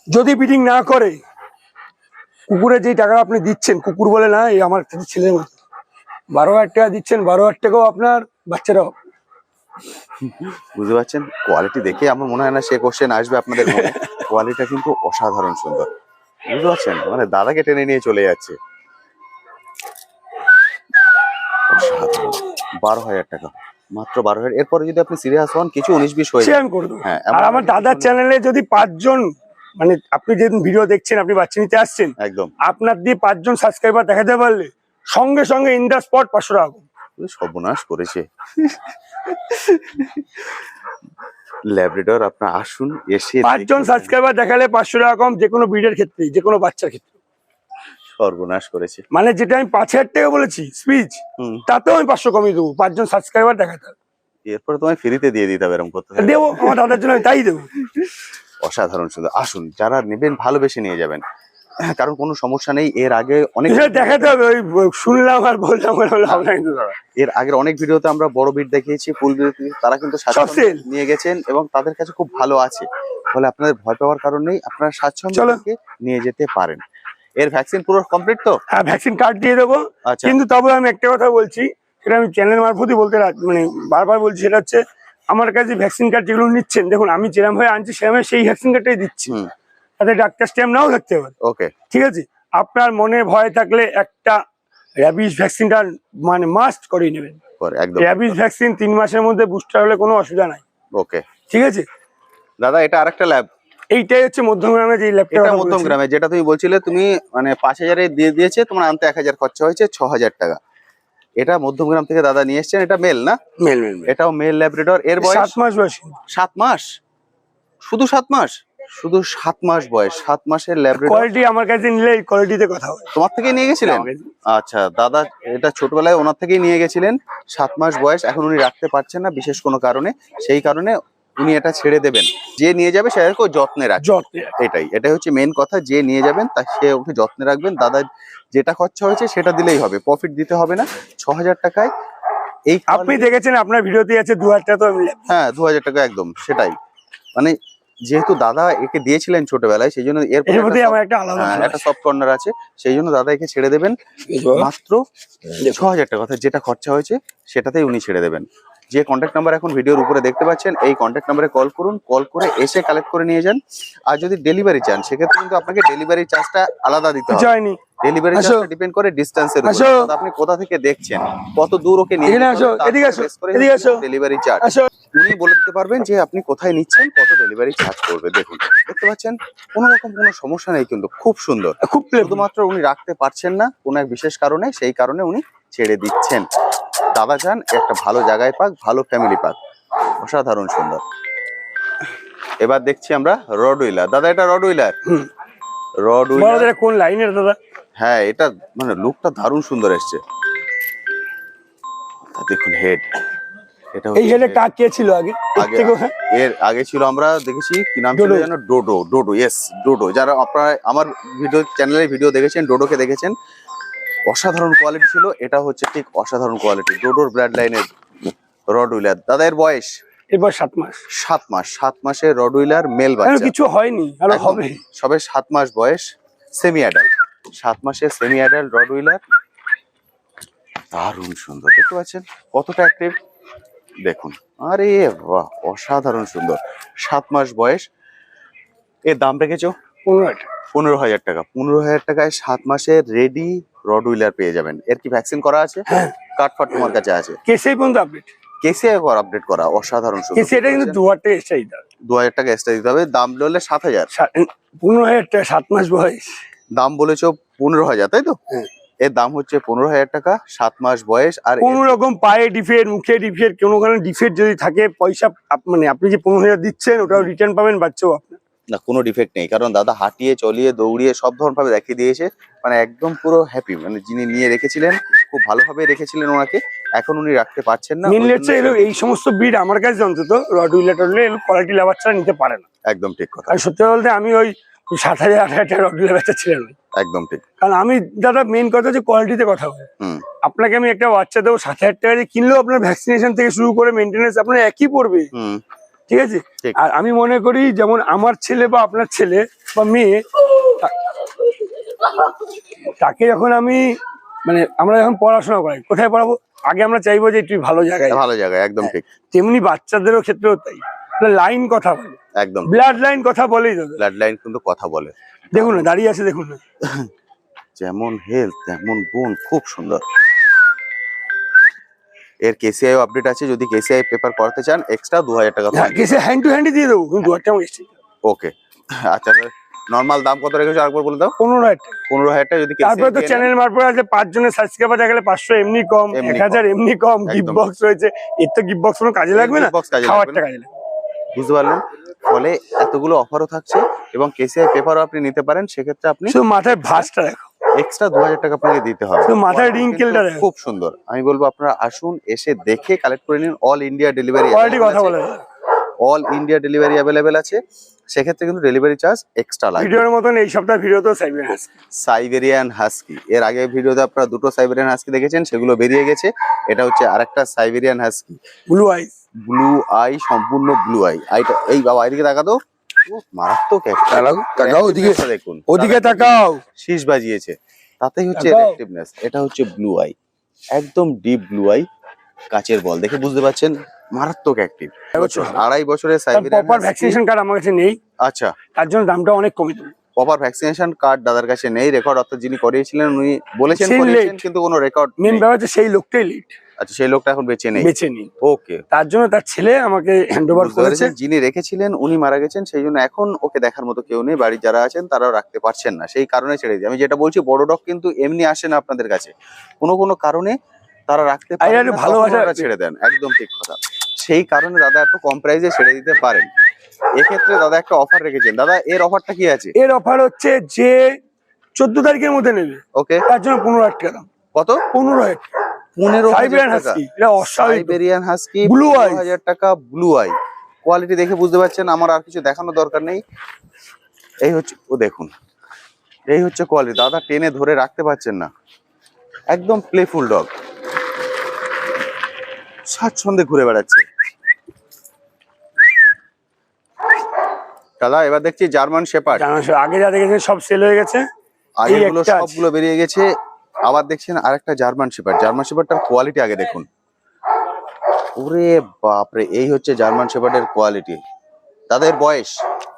যদি ব্রিডিং না করে, কুকুরের যেই টাকা আপনি দিচ্ছেন, কুকুর বলে না, এই আমার কাছে ছেলের মতো 12,000 টাকা দিচ্ছেন, 12,000 টাকাও আপনার, বাচ্চারাও। বুঝতে পারছেন? কোয়ালিটি দেখে আমার মনে হয় না সে কোশ্চেন আসবে আপনাদের মনে। কোয়ালিটিটা কিন্তু অসাধারণ সুন্দর, বুঝতে পারছেন? মানে দাদাকে টেনে নিয়ে চলে যাচ্ছে। অসাধারণ। 12,000 টাকা, মাত্র 12,000। এরপরে যদি আপনি সিরিয়াস হন, কিছু 19-20 হয়ে সে যায়। আমি করে দেবো। হ্যাঁ, আর আমার দাদার চ্যানেলে যদি 5 জন, মানে আপনি যেদিন ভিডিও দেখছেন, আপনি বাচ্চা নিতে আসছেন, একদম আপনার দিয়ে 5 জন সাবস্ক্রাইবার দেখাতে পারলে সঙ্গে সঙ্গে ইন দ্য স্পট 500 টাকা কম। সর্বনাশ করেছে। ল্যাব্রাডর আপনার আসুন, এসে 5 জন দেখুন। সাবস্ক্রাইবার দেখালে 500 টাকা কম, যে কোনো ব্রিডের ক্ষেত্রে, যে কোনো বাচ্চার ক্ষেত্রে। সর্বনাশ করেছে। মানে যেটা আমি 5,000 টাকা বলেছি স্পিচ, হুম। তাতেও আমি 500 কমিয়ে দেবো, 5 জন সাবস্ক্রাইবার দেখাতে হবে। এরপরে তোমায় ফ্রিতে দিয়ে দিতে হবে, এরকম করতে হবে। দেবো, আমার দাদার জন্য আমি তাই দেবো। অসাধারণ সুন্দর। আসুন, যারা নেবেন ভালোবেসে নিয়ে যাবেন, কারণ কোনো সমস্যা নেই। এর আগে অনেক এটা দেখাতে হবে, ওই শুনলাম আর বললাম বলে হবে না কিন্তু দাদা। এর আগের অনেক ভিডিওতে আমরা বড় বিট দেখিয়েছি, ফুল বিট, তারা কিন্তু স্বাচ্ছন্দ্যে sell। নিয়ে গেছেন এবং তাদের কাছে খুব ভালো আছে। ফলে আপনাদের ভয় পাওয়ার কারণ নেই, আপনারা স্বাচ্ছন্দ্যে নিয়ে যেতে পারেন। এর ভ্যাকসিন পুরো কমপ্লিট তো? হ্যাঁ, ভ্যাকসিন কার্ড দিয়ে দেবো। আচ্ছা, কিন্তু তবে আমি একটা কথা বলছি, সেটা আমি চ্যানেল মারফতই বলতে মানে বারবার বলছি, সেটা হচ্ছে আমার কাছে ভ্যাকসিন কার্ড যেগুলো নিচ্ছেন, দেখুন আমি যেরকম ভাবে আনছি সেরকম সেই ভ্যাকসিন কার্ডটাই দিচ্ছি। হুম, তাতে ডাক্তার স্ট্যাম্প নাও থাকতে পারে, ওকে, ঠিক আছে? আপনার মনে ভয় থাকলে একটা র্যাবিস ভ্যাকসিনটা মানে মাস্ট করিয়ে নেবেন। একদম। র্যাবিস ভ্যাকসিন 3 মাসের মধ্যে বুস্টার হলে কোনো অসুবিধা নাই, ওকে ঠিক আছে? দাদা, এটা আরেকটা ল্যাব। এইটাই হচ্ছে মধ্যমগ্রামে যে ল্যাবটা এটা মধ্যম গ্রামে, যেটা তুমি বলছিলে, তুমি মানে 5,000-এ দিয়ে দিয়েছে, তোমার আনতে 1,000 খরচা হয়েছে, 6,000 টাকা। এটা মধ্যমগ্রাম থেকে দাদা নিয়ে এসেছেন। এটা মেল না? মেল। এটাও মেল ল্যাব্রাডর। এর বয়স 7 মাস বয়সী। 7 মাস। শুধু 7 মাস? শুধু 7 মাস বয়স। 7 মাসের ল্যাব্রাডর কোয়ালিটি আমার কাছে নিলে এই কোয়ালিটিতে কথা হয়। তোমার থেকেই নিয়ে গেছিলেন? আচ্ছা দাদা, এটা ছোটবেলায় ওনার থেকেই নিয়ে গেছিলেন। 7 মাস বয়স, এখন উনি রাখতে পারছেন না বিশেষ কোনো কারণে, সেই কারণে উনি এটা ছেড়ে দেবেন। যে নিয়ে যাবে সে যত্নে রাখবে। এটাই হচ্ছে মেন কথা। যে নিয়ে যাবেন তা সে ওকে যত্নে রাখবেন। দাদা যেটা খরচা হয়েছে সেটা দিলেই হবে, প্রফিট দিতে হবে না। 6,000 টাকায় এই আপনি দেখেছেন, আপনার ভিডিওতে আছে 2,000 টাকা, তো আমি হ্যাঁ 2,000 টাকা একদম সেটাই। মানে যেহেতু দাদা একে দিয়েছিলেন ছোটবেলায়, সেই জন্য এর প্রতি আমার একটা আলাদা একটা সফট কর্নার আছে, সেই জন্য দাদা একে ছেড়ে দেবেন মাত্র 6,000 টাকা। অর্থাৎ যেটা খরচা হয়েছে সেটাতেই উনি ছেড়ে দেবেন। যে কন্ট্যাক্ট নাম্বার এখন ভিডিওর উপরে দেখতে পাচ্ছেন, এই কন্ট্যাক্ট নাম্বারে কল করুন, কল করে এসে কালেক্ট করে নিয়ে যান। আর যদি ডেলিভারি চান, সেক্ষেত্রে কিন্তু আপনাকে ডেলিভারি চার্জটা আলাদা দিতে হবে। যায়নি। ডেলিভারি আসো। চার্জটা ডিপেন্ড করে ডিসটেন্সের উপর, আসো। অর্থাৎ আপনি কোথা থেকে দেখছেন, কত দূর ওকে নিয়ে এখানে আসো, এদিকে আসো, এদিকে আসো। ডেলিভারি চার্জ আসো। উনি বলে দিতে পারবেন যে আপনি কোথায় নিচ্ছেন, কত ডেলিভারি চার্জ করবে। দেখুন, দেখতে পাচ্ছেন, কোনো রকম কোনো সমস্যা নেই, কিন্তু খুব সুন্দর। খুব শুধুমাত্র উনি রাখতে পারছেন না কোনো এক বিশেষ কারণে, সেই কারণে উনি ছেড়ে দিচ্ছেন। দাদা চান একটা ভালো জায়গায় পাক, ভালো ফ্যামিলি পাক। অসাধারণ সুন্দর। এবার দেখছি আমরা রডউইলার। দাদা এটা রডউইলার? রডউইলার। বড়দের কোন লাইনের দাদা? হ্যাঁ, এটা মানে লুকটা দারুণ সুন্দর এসছে। দেখুন হেড, এটা এই হেডে কাক কে ছিল আগে? এর আগে থেকেও, হ্যাঁ। এর আগে ছিল, আমরা দেখেছি কি নাম ছিল ডোডো। যেন, ডোডো। ডোডো, ইয়েস, ডোডো। যারা আপনারা আমার ভিডিও চ্যানেলে ভিডিও দেখেছেন, ডোডোকে দেখেছেন, অসাধারণ কোয়ালিটি ছিল। এটা হচ্ছে ঠিক অসাধারণ কোয়ালিটি, ডোডোর ব্লাড লাইনের রড হুইলার। দাদা এর বয়স এরপর 7 মাস। 7 মাস। 7 মাসের রড হুইলার মেল এখনো বাচ্চা, কিছু হয়নি, আরো একদম। হবে। সবে 7 মাস বয়স, সেমি অ্যাডাল্ট। 7 মাসের সেমি অ্যাডাল্ট রড হুইলার, দারুণ সুন্দর। দেখতে পাচ্ছেন কতটা অ্যাক্টিভ, দেখুন। আরে বাহ, অসাধারণ সুন্দর। 7 মাস বয়স। এর দাম রেখেছো 15 15,000 টাকা। 15,000 টাকায় 7 মাসের রেডি রড হুইলার পেয়ে যাবেন। এর কি ভ্যাকসিন করা আছে? হ্যাঁ। কার্ড তোমার কাছে আছে? কেসেই পর্যন্ত আপডেট। কেসিআই আপডেট করা, অসাধারণ সুন্দর। কেসি এটা কিন্তু 2000 টাকা এক্সট্রা দিতে হবে। 2000 টাকা এক্সট্রা দিতে হবে। দাম বললে 7,000। 15,000 টাকা, 7 মাস বয়স। দাম বলেছো 15,000, তাই তো? হ্যাঁ। এর দাম হচ্ছে 15,000 টাকা, 7 মাস বয়স। আর কোন রকম পায়ে ডিফেক্ট, মুখে ডিফেক্ট, কোনো ডিফেক্ট যদি থাকে, পয়সা মানে আপনি যে 15,000 দিচ্ছেন ওটাও রিটার্ন পাবেন, বাচ্চাও আপনার। না, কোনো ডিফেক্ট নেই, কারণ দাদা হাঁটিয়ে চলিয়ে দৌড়িয়ে সব ধরন ভাবে দেখিয়ে দিয়েছে। মানে একদম পুরো হ্যাপি, মানে যিনি নিয়ে রেখেছিলেন খুব ভালোভাবে রেখেছিলেন ওনাকে, এখন উনি রাখতে পারছেন না। মেনলি ওই হচ্ছে জন্য এই সমস্ত ব্রিড আমার কাছে অন্তত রড হুইলার কোয়ালিটি লেবার ছাড়া নিতে পারে না। একদম ঠিক কথা, আর সত্যি বলতে আমি ওই 7,000 8,000 টাকা রড হুইলার বাচ্চা ছিলেন না। একদম ঠিক। কারণ আমি দাদা মেন কথা হচ্ছে কোয়ালিটিতে কথা বলে। হুম। আপনাকে আমি একটা বাচ্চা দেবো 7,000 টাকা দিয়ে কিনলেও আপনার ভ্যাকসিনেশন থেকে শুরু করে মেনটেন্যান্স আপনার একই পড়বে। হুম। ঠিক আছে। ঠিক। আর আমি মনে করি যেমন আমার ছেলে বা আপনার ছেলে বা মেয়ে, তাকে যখন আমি মানে আমরা যখন পড়াশোনা করাই, কোথায় পড়াবো? আগে আমরা চাইবো যে তুই ভালো জায়গায় যা। ভালো জায়গায়, একদম ঠিক। তেমনি বাচ্চাদেরও ক্ষেত্রেও তাই, লাইন কথা বলে, একদম ব্লাড লাইন কথা বলেই দাদা। ব্লাড লাইন কিন্তু কথা বলে। দেখুন না, দাঁড়িয়ে আছে দেখুন না। যেমন হেলথ তেমন বোন, খুব সুন্দর। এর কেসিআই আপডেট আছে, যদি কেসিআই পেপার করাতে চান এক্সট্রা 2000 টাকা। হ্যাঁ, কেসে হ্যান্ড টু হ্যান্ডই দিয়ে দেবো, কিন্তু 2,000 টাকা এসছে। ওকে, আচ্ছা। নর্মাল দাম কত রেখেছো আরেকবার বলে দাও। 15,000 টাকা। 15,000 টাকা যদি তারপরে তো চ্যানেল মারফত আছে 5 জনের সাবস্ক্রাইবার দেখালে 500 এমনি কম, এমনি 1000 এমনি কম, একদম। গিফট বক্স রয়েছে। এর তো গিফট বক্স কোনো কাজে লাগবে না, gift box কাজে খাওয়ার লাগবে না। টাকা কাজে লাগবে। বুঝতে পারলেন? ফলে এতগুলো অফারও থাকছে এবং কেসিআই পেপারও আপনি নিতে পারেন। সেক্ষেত্রে আপনি শুধু মাথায় ভাঁজটা দেখো, এক্সট্রা 2000 টাকা আপনাকে দিতে হবে। শুধু মাথায় Quality wrinkle-টা কিন্তু দেখো। খুব সুন্দর। আমি বলবো আপনারা আসুন, এসে দেখে কালেক্ট করে নিন। অল ইন্ডিয়া ডেলিভারি, কোয়ালিটি কথা বলে। অল ইন্ডিয়া ডেলিভারি অ্যাভেলেবেল আছে। সেক্ষেত্রে কিন্তু ডেলিভারি চার্জ এক্সট্রা লাগবে। ভিডিওর মতন এই সপ্তাহ ভিডিওতেও চাইবেন সাইবেরিয়ান হাস্কি, এর আগে ভিডিওতে আপনারা দুটো সাইবেরিয়ান হাস্কি দেখেছেন, সেগুলো বেরিয়ে গেছে। এটা হচ্ছে আরেকটা সাইবেরিয়ান হাস্কি, ব্লু আইস। ব্লু আই, সম্পূর্ণ ব্লু আই। আইটা এই বাবা, এদিকে তাকা তো, মারাত্মক একটা। তাকাও ওদিকে, দেখুন, ওদিকে তাকাও। শীষ বাজিয়েছে, তাতেই হচ্ছে তাকাও। অ্যাক্টিভনেস। এটা হচ্ছে ব্লু আই, একদম ডিপ ব্লু আই, কাচের বল দেখে বুঝতে পাচ্ছেন, মারাত্মক অ্যাক্টিভ। 2.5 বছরের সাইবেরিয়ান প্রপার ভ্যাকসিনেশন কার্ড আমার কাছে নেই, আচ্ছা, তার জন্য দামটা অনেক কমে দেবে। প্রপার ভ্যাকসিনেশন কার্ড দাদার কাছে নেই, রেকর্ড অর্থাৎ যিনি করিয়েছিলেন উনি বলেছেন সেই করিয়েছেন, late। কিন্তু কোনো রেকর্ড মেন ব্যাপার হচ্ছে সেই লোকটাই লিড আচ্ছা, সেই লোকটা এখন বেঁচে নেই। বেছে নি, ওকে, তার জন্য তার ছেলে আমাকে হ্যান্ড ওভার বুঝতে করেছে। পেরেছেন, যিনি রেখেছিলেন উনি মারা গেছেন, সেই জন্য এখন ওকে দেখার মতো কেউ নেই। বাড়ির যারা আছেন তারাও রাখতে পারছেন না, সেই কারণে ছেড়ে দিই। আমি যেটা বলছি, বড় ডগ কিন্তু এমনি আসে না আপনাদের কাছে, কোনো কোনো কারণে তারা রাখতে পারেন একটু না, তখন ভালোবাসা ওরা ছেড়ে দেন। একদম ঠিক কথা, সেই কারণে দাদা এত কম প্রাইসে ছেড়ে দিতে পারেন। এক্ষেত্রে দাদা একটা অফার রেখেছেন। দাদা এর অফারটা কি আছে? এর অফার হচ্ছে যে 14 তারিখের মধ্যে নেবে ওকে, তার জন্য 15,000 টাকা দাম। কত? 15,000 15,000 সাইবেরিয়ান টাকা। হাস্কি, এটা অস্বাভাবিক। Siberian husky, Blue eyes। 15,000 টাকা, ব্লু আই। কোয়ালিটি দেখে বুঝতে পারছেন, আমার আর কিছু দেখানোর দরকার নেই। এই হচ্ছে, ও দেখুন, এই হচ্ছে কোয়ালিটি। দাদা টেনে ধরে রাখতে পারছেন না, একদম প্লেফুল ডগ, স্বাচ্ছন্দ্যে ঘুরে বেড়াচ্ছে। দাদা এবার দেখছি জার্মান শেপার্ড। আগে যা দেখেছেন সব সেল হয়ে গেছে, আগেগুলো একটা আছে। সবগুলো বেরিয়ে গেছে, আবার দেখছেন আরেকটা জার্মান শেপার্ড। জার্মান শেপার্ডটার কোয়ালিটি আগে দেখুন। ওরে বাপরে, এই হচ্ছে জার্মান শেপার্ডের কোয়ালিটি। তাদের বয়স?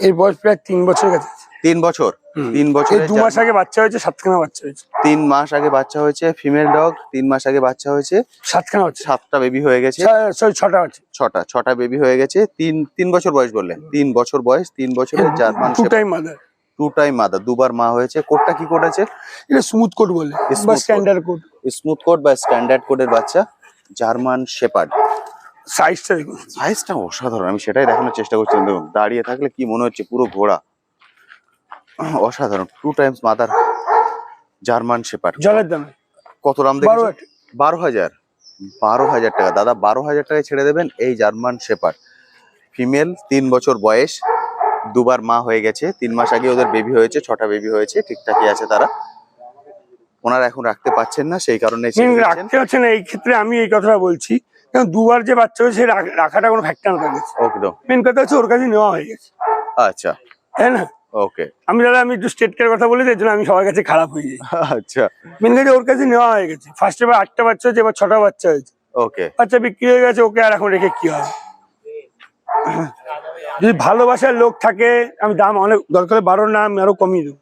এর বয়স প্রায় 3 বছর গেছে। 3 বছর। 3 এই বছরের 2 মাস আগে বাচ্চা হয়েছে, 7খানা বাচ্চা হয়েছে। 3 মাস আগে বাচ্চা হয়েছে, ফিমেল ডগ। 3 মাস আগে বাচ্চা হয়েছে, 7খানা হচ্ছে, 7টা বেবি হয়ে গেছে। 6টা হচ্ছে। 6টা বেবি হয়ে গেছে। 3 বছর বয়স বললেন? 3 বছর বয়স, 3 বছরের জার্মান টু shepherd. Time mother, 2 time mother, দুবার মা হয়েছে। কোডটা কি কোড আছে? এটা স্মুথ কোড বলে বা Smooth coat। Standard code. Smooth code বা স্ট্যান্ডার্ড কোডের বাচ্চা, জার্মান শেপার্ড। সাইজটা দেখুন, সাইজটা অসাধারণ, আমি সেটাই দেখানোর চেষ্টা করছিলাম। দেখুন দাঁড়িয়ে থাকলে কি মনে হচ্ছে, পুরো ঘোড়া, অসাধারণ। 2 টাইমস মাদার জার্মান শেপার্ড। জলের দামে কত দাম 12,000 দেখেছো? 12,000। 12,000 টাকা দাদা, 12,000 টাকায় ছেড়ে দেবেন এই জার্মান শেপার্ড ফিমেল, 3 বছর বয়স, দুবার মা হয়ে গেছে, 3 মাস আগে ওদের বেবি হয়েছে, 6টা বেবি হয়েছে, ঠিকঠাকই আছে তারা। ওনারা এখন রাখতে পাচ্ছেন না, সেই কারণে ছেড়ে দিচ্ছেন। রাখতে হচ্ছে না, এই ক্ষেত্রে আমি এই কথাটা বলছি, কারণ দুবার যে বাচ্চা হয়েছে রাখাটা কোনো ফ্যাক্টর না থাকে। একদম। মেন কথা হচ্ছে ওর কাছে নেওয়া হয়ে গেছে, আচ্ছা, তাই না? ওকে। আমি একটু স্টেট কেয়ার কথা বলি, এর জন্য আমি সবার কাছে খারাপ হয়ে যাই। আচ্ছা, মেন কথা ওর কাছে নেওয়া হয়ে গেছে। ফার্স্টে 8টা বাচ্চা হয়েছে, এবার 6টা বাচ্চা হয়েছে। ওকে। বাচ্চা বিক্রি হয়ে গেছে, ওকে আর এখন রেখে কি হবে? যদি ভালোবাসার লোক থাকে, আমি দাম অনেক দরকার 12 না, আমি আরো কমিয়ে দেবো।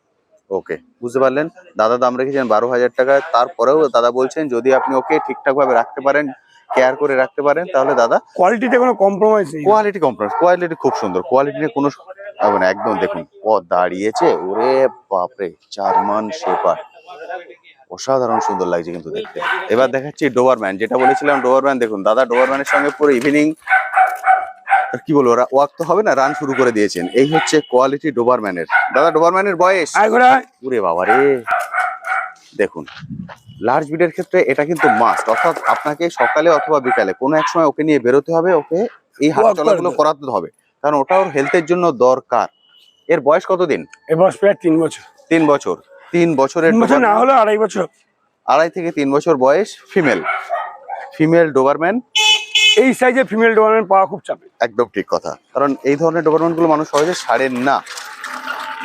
ওকে, বুঝতে পারলেন। দাদা দাম রেখেছেন 12,000 টাকা, তারপরেও দাদা বলছেন যদি আপনি ওকে ঠিকঠাক ভাবে রাখতে পারেন, কেয়ার করে রাখতে পারেন, তাহলে দাদা কোয়ালিটিতে কোনো কম্প্রোমাইজ নেই। কোয়ালিটি খুব সুন্দর, কোয়ালিটি নিয়ে কোনো হবে না একদম। দেখুন ও দাঁড়িয়েছে, ওরে বাপরে, জার্মান শেপার্ড, অসাধারণ সুন্দর লাগছে কিন্তু দেখতে। এবার দেখাচ্ছি ডোবারম্যান, যেটা বলেছিলাম ডোবারম্যান। দেখুন দাদা ডোবারম্যানের সঙ্গে পুরো ইভিনিং কি বলবো, ওয়াক তো হবে না, রান শুরু করে দিয়েছেন। এই হচ্ছে কোয়ালিটি ডোবারম্যানের। দাদা ডোবারম্যানের বয়স, ওরে বাবা রে, দেখুন লার্জ ব্রিডের ক্ষেত্রে এটা কিন্তু মাস্ট, অর্থাৎ আপনাকে সকালে অথবা বিকালে কোনো এক সময় ওকে নিয়ে বেরোতে হবে, ওকে এই হাঁটা চলাগুলো করাতে হবে, কারণ ওটা ওর হেলথের জন্য দরকার। এর বয়স কতদিন? এর বয়স প্রায় 3 বছর। 3 বছর। 3 বছরের না হলো 2.5 বছর, 2.5 থেকে 3 বছর বয়স, ফিমেল ডোবারম্যান। এই সাইজে ফিমেল ডোবারম্যান পাওয়া খুব চাপে। একদম ঠিক কথা, কারণ এই ধরনের ডোবারম্যান গুলো মানুষ সহজে ছাড়েন না।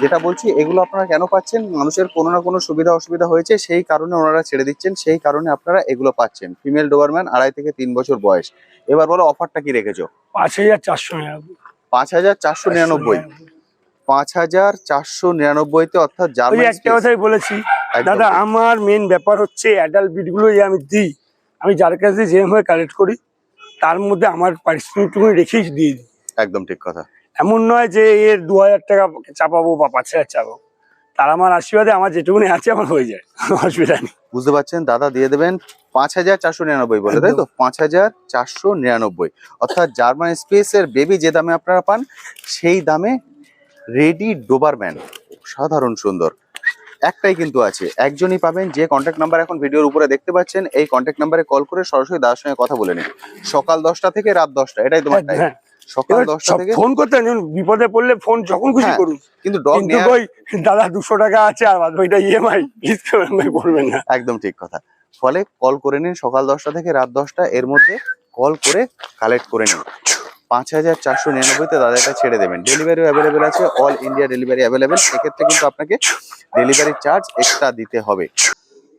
যেটা বলছি, এগুলো আপনারা কেন পাচ্ছেন, মানুষের কোনো না কোনো সুবিধা অসুবিধা হয়েছে, সেই কারণে ওনারা ছেড়ে দিচ্ছেন, সেই কারণে আপনারা এগুলো পাচ্ছেন। ফিমেল ডোবারম্যান 2.5 থেকে 3 বছর বয়স। এবার বলো অফারটা কি রেখেছো? 5,499। 5,499। 5,499 অর্থাৎ জার্মান একটা কথাই বলেছি দাদা, আমার মেন ব্যাপার হচ্ছে অ্যাডাল্ট ব্রিড গুলো আমি দিই, আমি যার কাছে যেভাবে কালেক্ট করি তার মধ্যে আমার পারিশ্রমিকটুকু রেখেই দিয়ে দিই। একদম ঠিক কথা। এমন নয় যে এর 2,000 টাকা চাপাবো বা 5,000 চাপাবো, তার আমার আশীর্বাদে আমার যেটুকুনি আছে আমার হয়ে যায়, অসুবিধা নেই। বুঝতে পারছেন, দাদা দিয়ে দেবেন 5,499 বলে, তাই তো? 5,499, অর্থাৎ জার্মান স্পেসের বেবি যে দামে আপনারা পান, সেই দামে রেডি ডোবারম্যান, সাধারণ সুন্দর। একটাই কিন্তু আছে, একজনই পাবেন, যে কন্ট্যাক্ট নাম্বার এখন ভিডিওর উপরে দেখতে পাচ্ছেন, এই কন্ট্যাক্ট নাম্বারে কল করে সরাসরি দাদার সঙ্গে কথা বলে নিন। সকাল 10টা থেকে রাত 10টা, এটাই তোমার টাইম। সকাল 10টা থেকে ফোন করতে বিপদে পড়লে ফোন যখন খুশি করুন, কিন্তু ডগ নিয়ে দাদা 200 টাকা আছে আর বাদ বাকিটা ইএমআই, প্লিজ করবেন না। একদম ঠিক কথা। ফলে কল করে নিন সকাল 10টা থেকে রাত 10টা, এর মধ্যে কল করে কালেক্ট করে নিন। 5,499-তে দাদা এটা ছেড়ে দেবেন। ডেলিভারিও অ্যাভেলেবেল আছে, অল ইন্ডিয়া ডেলিভারি অ্যাভেলেবেল। সেক্ষেত্রে কিন্তু আপনাকে ডেলিভারি চার্জ এক্সট্রা দিতে হবে।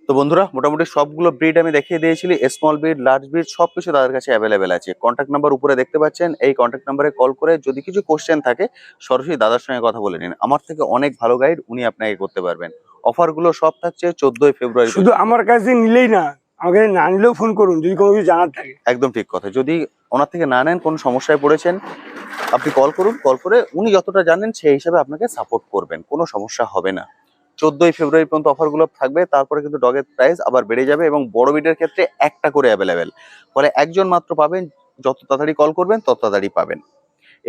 তো বন্ধুরা, মোটামুটি সবগুলো ব্রিড আমি দেখিয়ে দিয়েছি, স্মল ব্রিড, লার্জ ব্রিড, সবকিছু তাদের কাছে অ্যাভেলেবেল আছে। কন্ট্যাক্ট নাম্বার উপরে দেখতে পাচ্ছেন, এই কন্ট্যাক্ট নাম্বারে কল করে যদি কিছু কোশ্চেন থাকে সরাসরি দাদার সঙ্গে কথা বলে নিন। আমার থেকে অনেক ভালো গাইড উনি আপনাকে করতে পারবেন। অফারগুলো সব থাকছে 14ই ফেব্রুয়ারি। শুধু আমার কাছে নিলেই না, আমাকে না নিলেও ফোন করুন যদি কোনো কিছু জানার থাকে। একদম ঠিক কথা, যদি ওনার থেকে না নেন, কোনো সমস্যায় পড়েছেন, আপনি কল করুন, কল করে উনি যতটা জানেন সেই হিসাবে আপনাকে সাপোর্ট করবেন, কোনো সমস্যা হবে না। 14ই ফেব্রুয়ারি পর্যন্ত অফারগুলো থাকবে, তারপরে কিন্তু ডগের প্রাইস আবার বেড়ে যাবে এবং বড় বিডের ক্ষেত্রে একটা করে অ্যাভেলেবেল, ফলে একজন মাত্র পাবেন। যত তাড়াতাড়ি কল করবেন তত তাড়াতাড়ি পাবেন।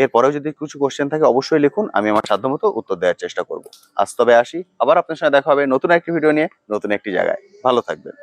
এরপরেও যদি কিছু কোশ্চেন থাকে অবশ্যই লিখুন, আমি আমার সাধ্যমতো উত্তর দেওয়ার চেষ্টা করব। আজ তবে আসি, আবার আপনার সঙ্গে দেখা হবে নতুন একটি ভিডিও নিয়ে, নতুন একটি জায়গায়। ভালো থাকবেন।